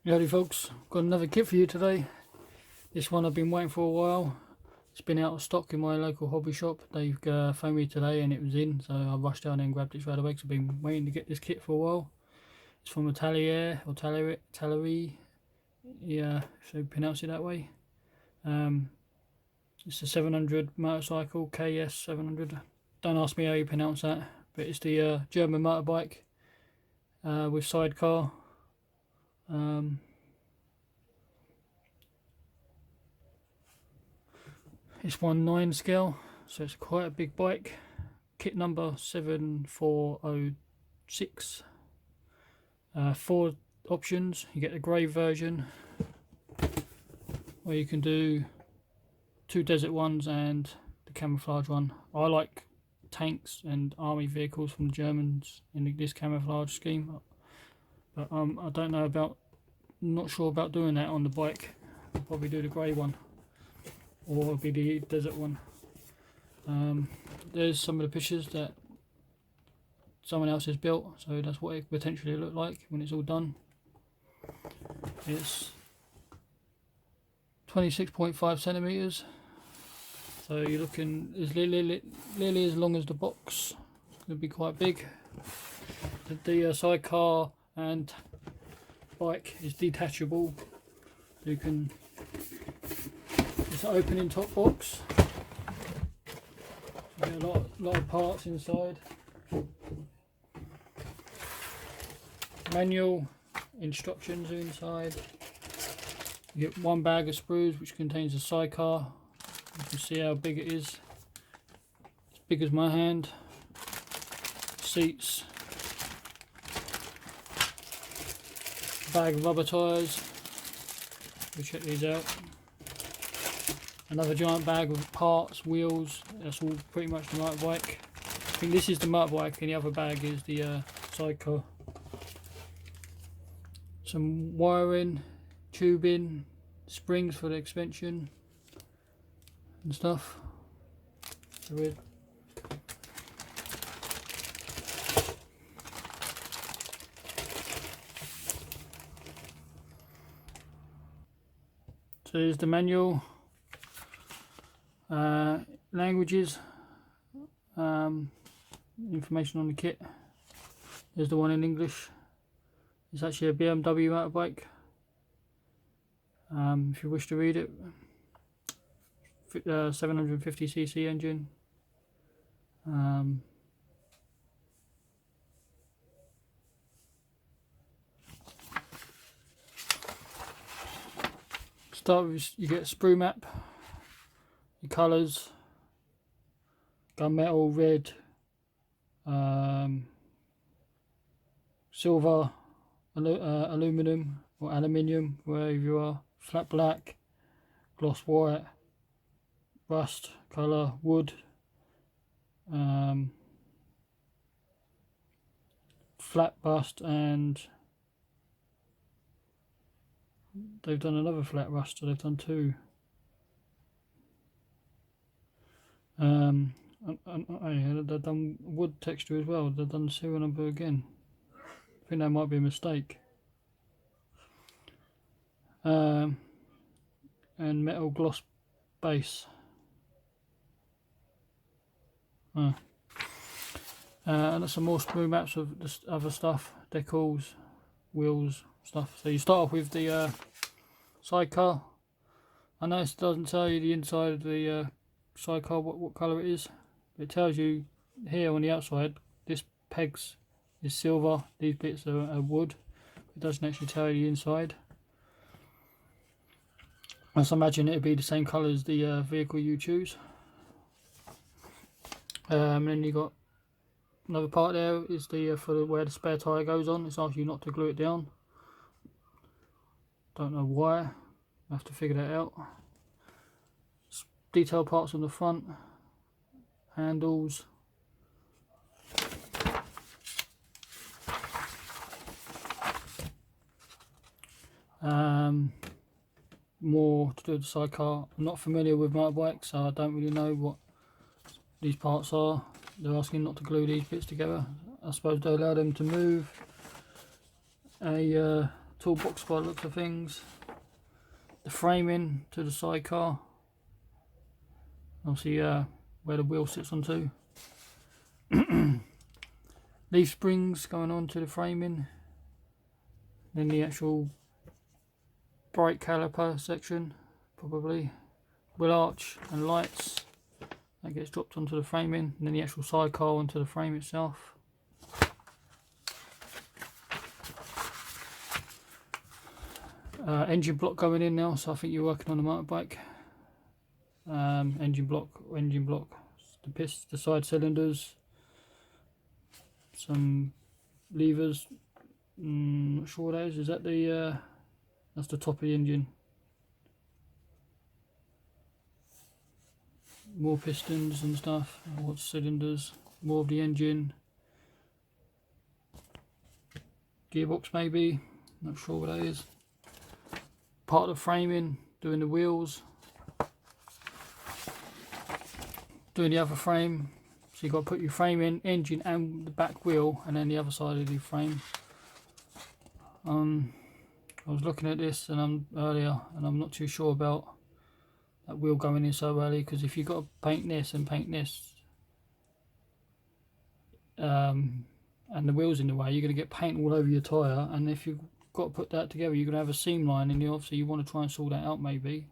Howdy folks, got another kit for you today. This one I've been waiting for a while. It's been out of stock in my local hobby shop. They've phoned me today and it was in, so I rushed down and grabbed it straight away because I've been waiting to get this kit for a while. It's from Italeri, or Italeri, yeah, if you pronounce it that way. It's a 700 motorcycle, KS 700. Don't ask me how you pronounce that, but it's the German motorbike with sidecar. It's 1/9 scale, so it's quite a big bike. Kit number 7406. 4 options. You get the grey version, where you can do 2 desert ones and the camouflage one. I like tanks and army vehicles from the Germans in this camouflage scheme, but I don't know about, not sure about doing that on the bike. I'll probably do the grey one, or it'll be the desert one. There's some of the pictures that someone else has built, so that's what it potentially look like when it's all done. It's 26.5 centimeters, so you're looking as nearly as long as the box. It's going to be quite big. The sidecar and bike is detachable. You can, it's an opening top box. You get a lot of parts inside. Manual instructions are inside. You get 1 bag of sprues which contains a sidecar. You can see how big it is. It's big as my hand. Seats. Bag of rubber tyres. We'll check these out. Another giant bag of parts, wheels. That's all pretty much the motorbike. I think this is the motorbike and the other bag is the sidecar. Some wiring, tubing, springs for the expansion and stuff. So here's the manual, languages, information on the kit. There's the one in English. It's actually a BMW motorbike. If you wish to read it, 750cc engine. Start with, you get a sprue map, your colours, gunmetal, red, silver, aluminium or aluminium, wherever you are, flat black, gloss white, rust colour, wood, flat bust, and they've done another flat rust, so they've done 2. They've done wood texture as well. They've done the serial number again. I think that might be a mistake. And metal gloss base. And some more sprue maps of this other stuff, decals, wheels, stuff. So you start off with the sidecar. I know it doesn't tell you the inside of the sidecar what colour it is. It tells you here on the outside, this pegs is silver, these bits are wood. It doesn't actually tell you the inside. I imagine it would be the same colour as the vehicle you choose. And then you got another part there is the for where the spare tyre goes on. It's asking you not to glue it down. Don't know why. I have to figure that out. Detail parts on the front, handles. More to do with the sidecar. I'm not familiar with motorbikes, so I don't really know what these parts are. They're asking not to glue these bits together. I suppose they allow them to move a toolbox by the looks of things. The framing to the sidecar. Obviously where the wheel sits onto. Leaf springs going on to the framing. Then the actual brake caliper section, probably. Wheel arch and lights. That gets dropped onto the framing. And then the actual sidecar onto the frame itself. Engine block going in now, so I think you're working on a motorbike. Engine block, the side cylinders, some levers. Not sure what that is. Is that the that's the top of the engine? More pistons and stuff. More cylinders. More of the engine. Gearbox maybe. Not sure what that is. Part of the framing, doing the wheels, doing the other frame. So you've got to put your frame in, engine and the back wheel, and then the other side of the frame. I was looking at this earlier, and I'm not too sure about that wheel going in so early, because if you've got to paint this and paint this, and the wheel's in the way, you're going to get paint all over your tyre, and if you've got to put that together, you're going to have a seam line, and obviously you want to try and sort that out maybe.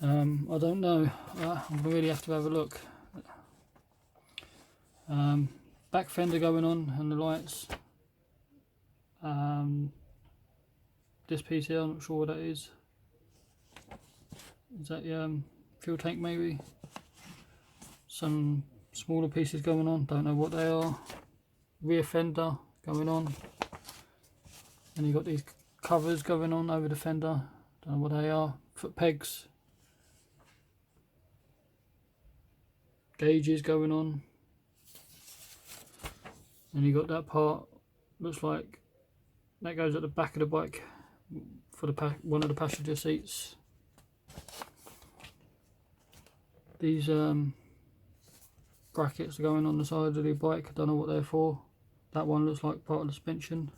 I don't know. I'm going to really have to have a look. Back fender going on and the lights. This piece here, I'm not sure what that is. Is that the fuel tank maybe? Some smaller pieces going on, don't know what they are. Rear fender going on. And you've got these covers going on over the fender, don't know what they are. Foot pegs. Gauges going on. And you got that part, looks like that goes at the back of the bike for the one of the passenger seats. These brackets are going on the side of the bike, I don't know what they're for. That one looks like part of the suspension.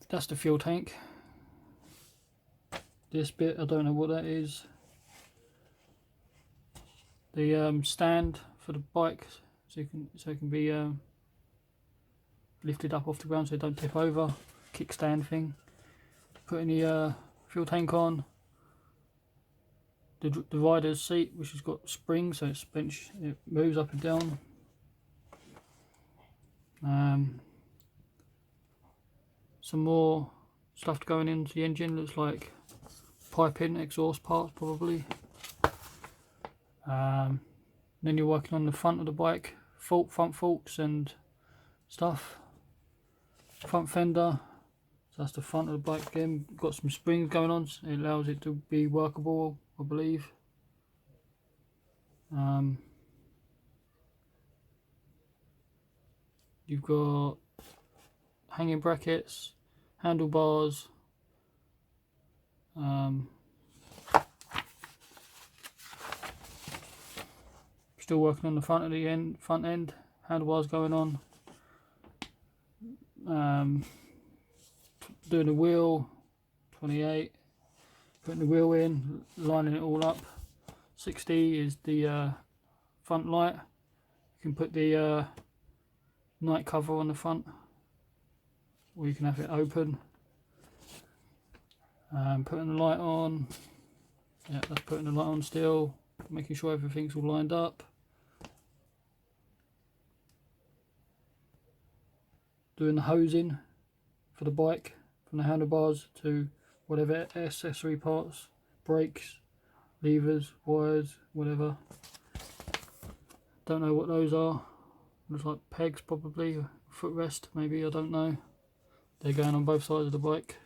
That's the fuel tank. This bit, I don't know what that is. The stand for the bike, so it can be lifted up off the ground so it don't tip over. Kickstand thing. Putting the fuel tank on. The rider's seat, which has got springs, so it moves up and down. Some more stuff going into the engine, looks like piping, exhaust parts probably. Then you're working on the front of the bike, front forks and stuff. Front fender, so that's the front of the bike again. Got some springs going on, so it allows it to be workable, I believe. You've got hanging brackets, handlebars, still working on the front end, handlebars going on, doing the wheel, 28, putting the wheel in, lining it all up. 60 is the front light. You can put the night cover on the front, or you can have it open. Putting the light on, yeah, that's putting the light on still, making sure everything's all lined up. Doing the hosing for the bike, from the handlebars to whatever accessory parts, brakes, levers, wires, whatever. Don't know what those are. Looks like pegs probably, footrest maybe, I don't know. They're going on both sides of the bike.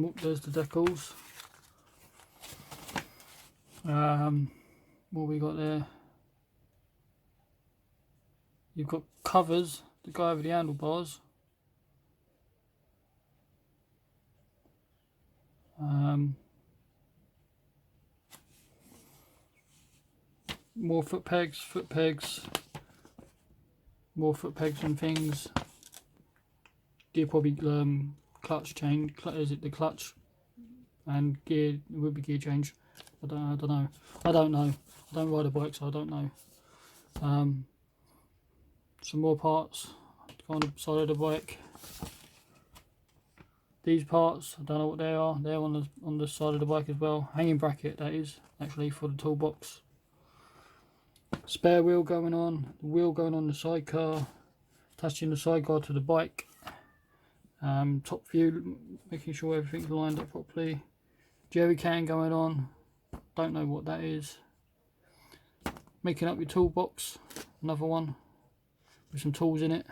Oh, there's the decals. What we got there? You've got covers that go over the handlebars. More foot pegs, more foot pegs and things. Gear probably clutch change. Is it the clutch and gear? It would be gear change. I don't know. I don't ride a bike, so I don't know. Some more parts on the side of the bike. These parts, I don't know what they are. They're on the side of the bike as well. Hanging bracket, that is actually for the toolbox. Spare wheel going on. The wheel going on the sidecar. Attaching the sidecar to the bike. Top view, making sure everything's lined up properly. Jerry can going on. Don't know what that is. Making up your toolbox. Another one with some tools in it.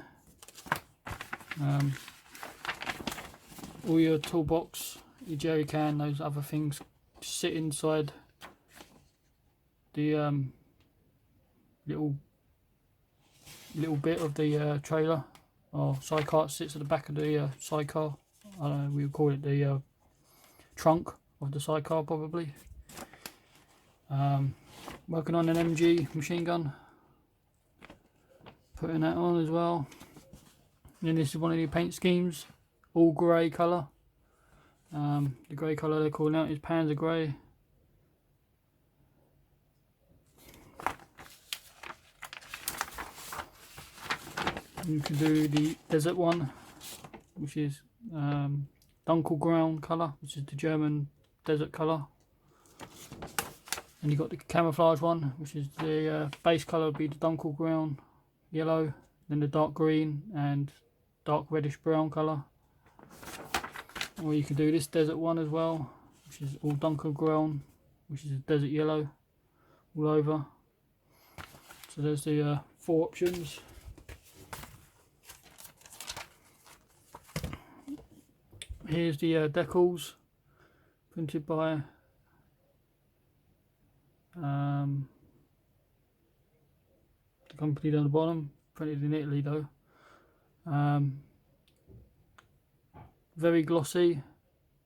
All your toolbox, your jerry can, those other things sit inside the little bit of the trailer or sidecar. It sits at the back of the sidecar. I don't know, we would call it the trunk of the sidecar probably. Working on an MG machine gun, putting that on as well. And then this is one of the paint schemes, all grey colour. The grey colour they're calling out is Panzer Grey. You can do the desert one, which is Dunkelbraun colour, which is the German desert colour. And you've got the camouflage one, which is the base colour would be the Dunkelbraun yellow, then the dark green and dark reddish brown colour. Or you can do this desert one as well, which is all Dunkelbraun, which is a desert yellow all over. So there's the 4 options. Here's the decals printed by the company down the bottom, printed in Italy though. Very glossy.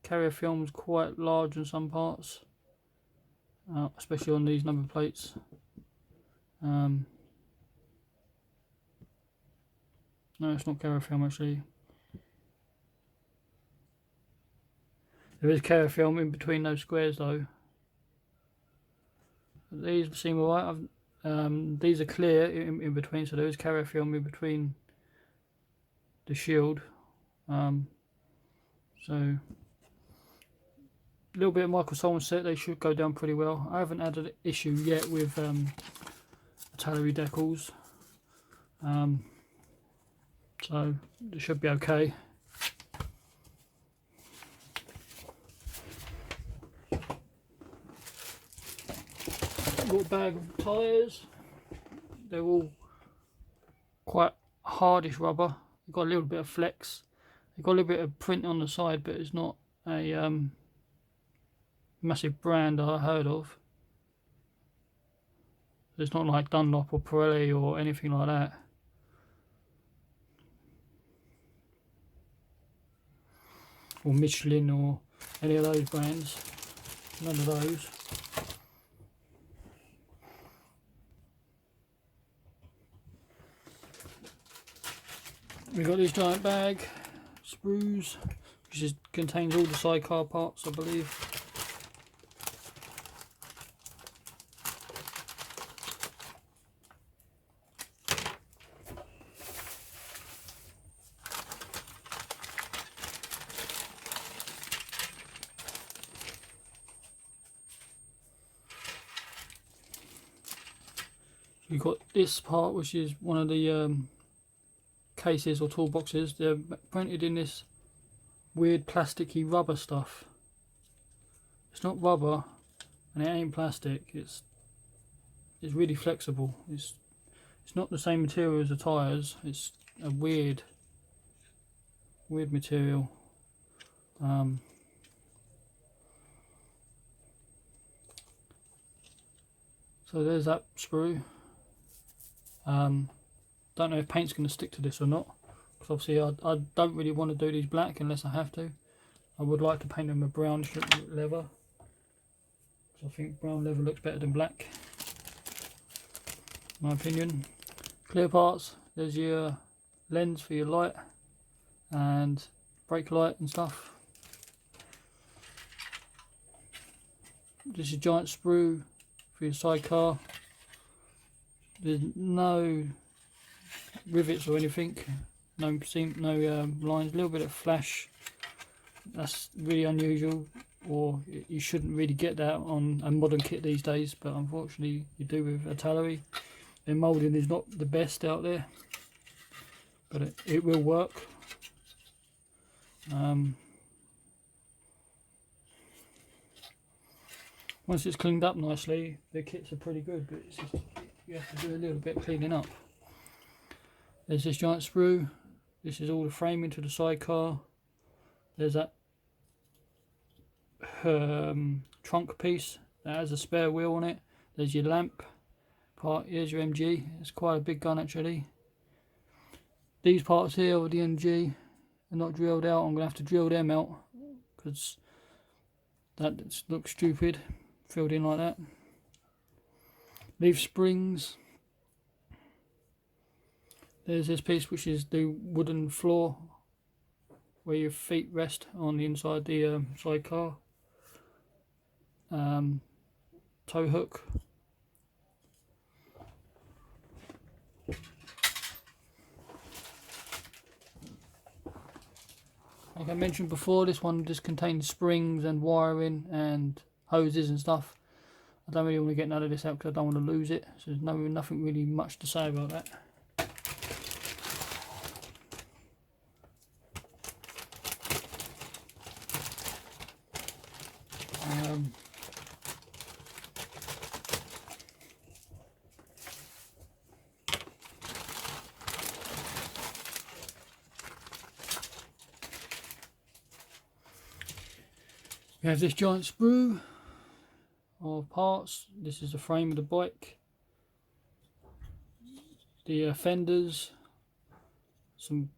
Carrier film's quite large in some parts, especially on these number plates. No, it's not carrier film actually. There is carrier film in between those squares though. These seem alright. These are clear in between, so there is carrier film in between the shield. So a little bit of Michael Solomon set, they should go down pretty well. I haven't had an issue yet with Italeri decals, so it should be okay. Got a bag of tyres. They're all quite hardish rubber. They've got a little bit of flex. They've got a little bit of print on the side, but it's not a massive brand I heard of. It's not like Dunlop or Pirelli or anything like that. Or Michelin or any of those brands. None of those. We've got this giant bag, sprues, which contains all the sidecar parts, I believe. We've got this part, which is one of the cases or toolboxes. They're printed in this weird plasticky rubber stuff. It's not rubber and it ain't plastic. It's really flexible. It's not the same material as the tyres. It's a weird material. So there's that sprue. Don't know if paint's going to stick to this or not, because obviously I don't really want to do these black unless I have to. I would like to paint them a brown leather, because I think brown leather looks better than black, in my opinion. Clear parts, there's your lens for your light and brake light and stuff. This is a giant sprue for your sidecar. There's no rivets or anything, no seam, no lines. A little bit of flash. That's really unusual, or you shouldn't really get that on a modern kit these days, but unfortunately you do with Italeri. Their moulding is not the best out there, but it will work. Once it's cleaned up nicely, the kits are pretty good, but it's just, you have to do a little bit of cleaning up. There's this giant sprue. This is all the framing to the sidecar. There's that trunk piece that has a spare wheel on it. There's your lamp part. Here's your MG. It's quite a big gun actually. These parts here of the MG are not drilled out. I'm going to have to drill them out because that looks stupid filled in like that. Leaf springs. There's this piece which is the wooden floor where your feet rest on the inside the sidecar. Tow hook. Like I mentioned before, this one just contains springs and wiring and hoses and stuff. I don't really want to get none of this out because I don't want to lose it, so there's nothing really much to say about that. We have this giant sprue of parts. This is the frame of the bike, the fenders, some,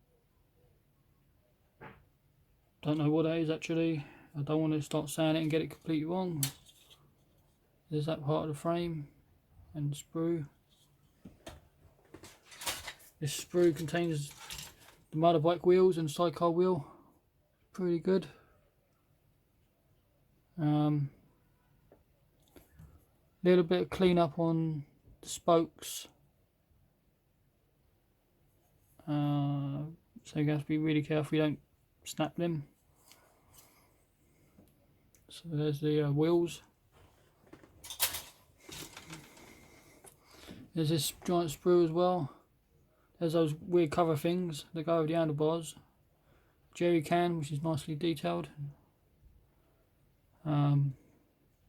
don't know what that is actually. I don't want to start saying it and get it completely wrong. There's that part of the frame and the sprue. This sprue contains the motorbike wheels and sidecar wheel. Pretty good. Little bit of clean up on the spokes, so you have to be really careful you don't snap them. So there's the wheels. There's this giant sprue as well. There's those weird cover things that go over the handlebars. Jerry can, which is nicely detailed.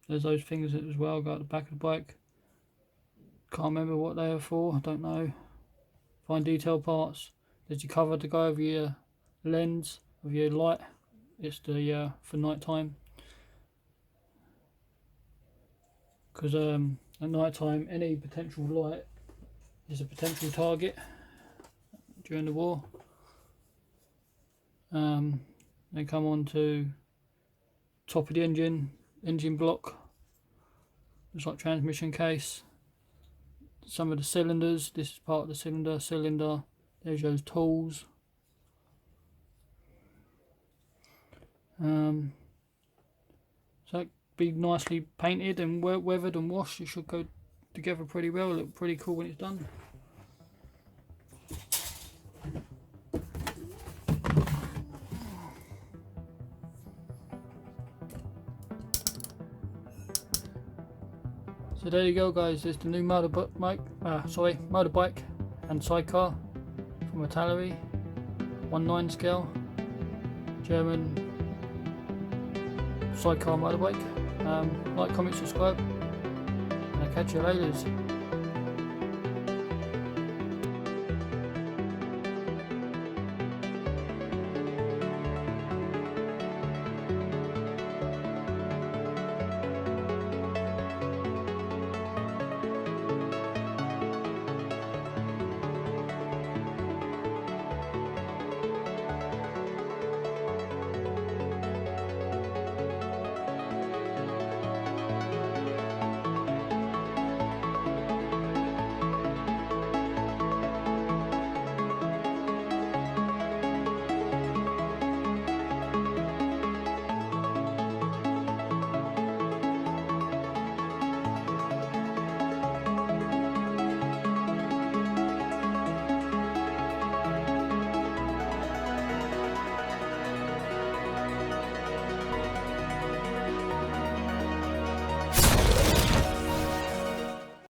There's those things as well, go at the back of the bike. Can't remember what they are for, I don't know. Fine detail parts. There's your cover to go over your lens of your light. It's the for night time. Because at night time any potential light is a potential target during the war. They come on to top of the engine block, it's like transmission case. Some of the cylinders, this is part of the cylinder, there's those tools. So it'd be nicely painted and weathered and washed. It should go together pretty well, look pretty cool when it's done. So there you go guys, there's the new motorbike and sidecar from Italeri, 1/9 scale, German sidecar motorbike. Like, comment, subscribe, and I'll catch you later.